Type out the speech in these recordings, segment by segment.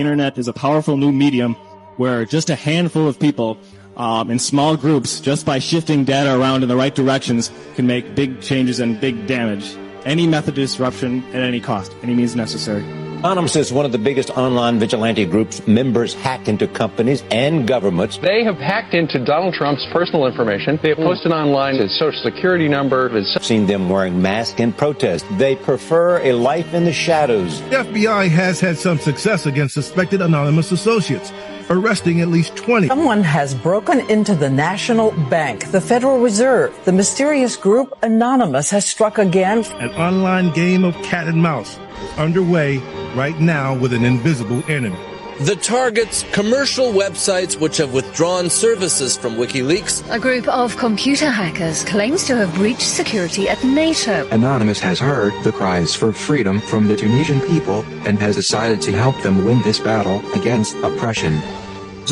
Internet is a powerful new medium where just a handful of people in small groups, just by shifting data around in the right directions, can make big changes and big damage. Any method of disruption at any cost, any means necessary. Anonymous is one of the biggest online vigilante groups. Members hack into companies and governments. They have hacked into Donald Trump's personal information. They have posted online his social security number. I've seen them wearing masks in protest. They prefer a life in the shadows. The FBI has had some success against suspected anonymous associates, arresting at least 20. Someone has broken into the National Bank, the Federal Reserve. The mysterious group Anonymous has struck again. An online game of cat and mouse is underway right now with an invisible enemy. The target's commercial websites, which have withdrawn services from WikiLeaks. A group of computer hackers claims to have breached security at NATO. Anonymous has heard the cries for freedom from the Tunisian people and has decided to help them win this battle against oppression.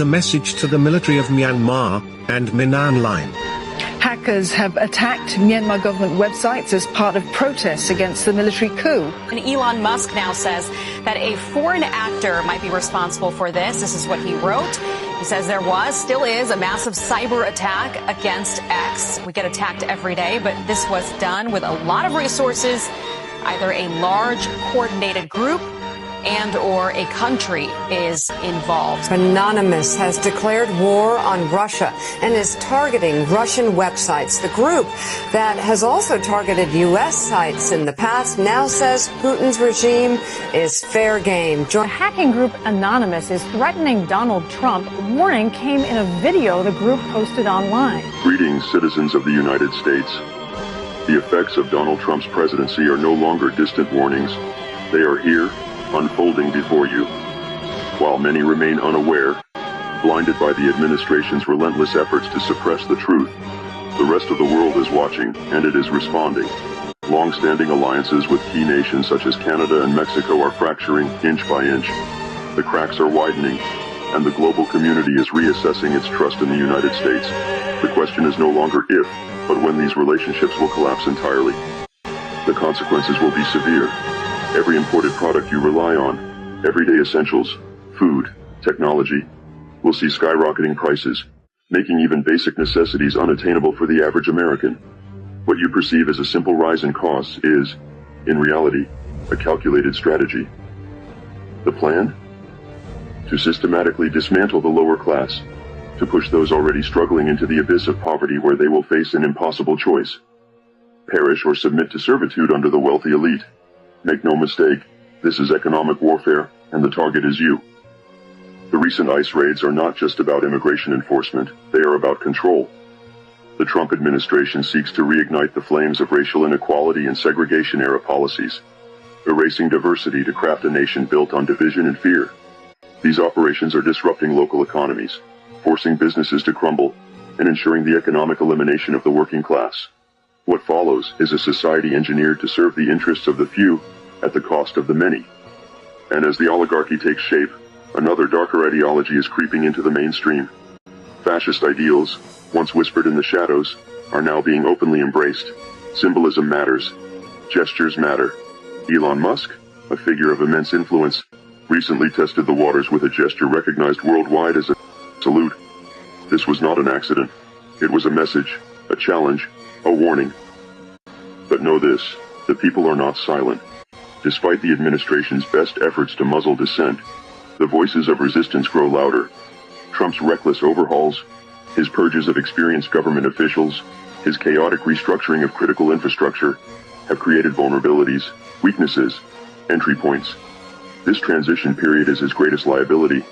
A message to the military of Myanmar and Minan Line. Hackers have attacked Myanmar government websites as part of protests against the military coup. And Elon Musk now says that a foreign actor might be responsible for this. This is what he wrote. He says there still is a massive cyber attack against X. We get attacked every day, but this was done with a lot of resources, either a large coordinated group and or a country is involved. Anonymous has declared war on Russia and is targeting Russian websites. The group that has also targeted U.S. sites in the past now says Putin's regime is fair game. The hacking group Anonymous is threatening Donald Trump. A warning came in a video the group posted online. Greetings, citizens of the United States. The effects of Donald Trump's presidency are no longer distant warnings. They are here, unfolding before you. While many remain unaware, blinded by the administration's relentless efforts to suppress the truth, the rest of the world is watching, and it is responding. Long-standing alliances with key nations such as Canada and Mexico are fracturing inch by inch. The cracks are widening, and the global community is reassessing its trust in the United States. The question is no longer if, but when these relationships will collapse entirely. The consequences will be severe. Every imported product you rely on, everyday essentials, food, technology, will see skyrocketing prices, making even basic necessities unattainable for the average American. What you perceive as a simple rise in costs is, in reality, a calculated strategy. The plan? To systematically dismantle the lower class, to push those already struggling into the abyss of poverty where they will face an impossible choice. Perish or submit to servitude under the wealthy elite. Make no mistake, this is economic warfare, and the target is you. The recent ICE raids are not just about immigration enforcement, they are about control. The Trump administration seeks to reignite the flames of racial inequality and segregation-era policies, erasing diversity to craft a nation built on division and fear. These operations are disrupting local economies, forcing businesses to crumble, and ensuring the economic elimination of the working class. What follows is a society engineered to serve the interests of the few at the cost of the many. And as the oligarchy takes shape, another darker ideology is creeping into the mainstream. Fascist ideals, once whispered in the shadows, are now being openly embraced. Symbolism matters. Gestures matter. Elon Musk, a figure of immense influence, recently tested the waters with a gesture recognized worldwide as a salute. This was not an accident. It was a message, a challenge, a warning. But know this, the people are not silent. Despite the administration's best efforts to muzzle dissent, the voices of resistance grow louder. Trump's reckless overhauls, his purges of experienced government officials, his chaotic restructuring of critical infrastructure, have created vulnerabilities, weaknesses, entry points. This transition period is his greatest liability,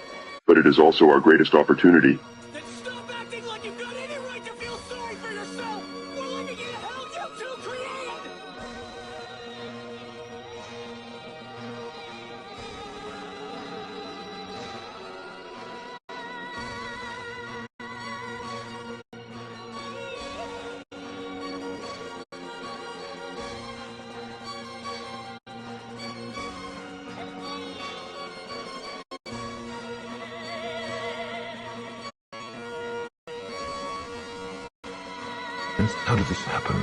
but it is also our greatest opportunity. How did this happen?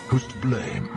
Who's to blame?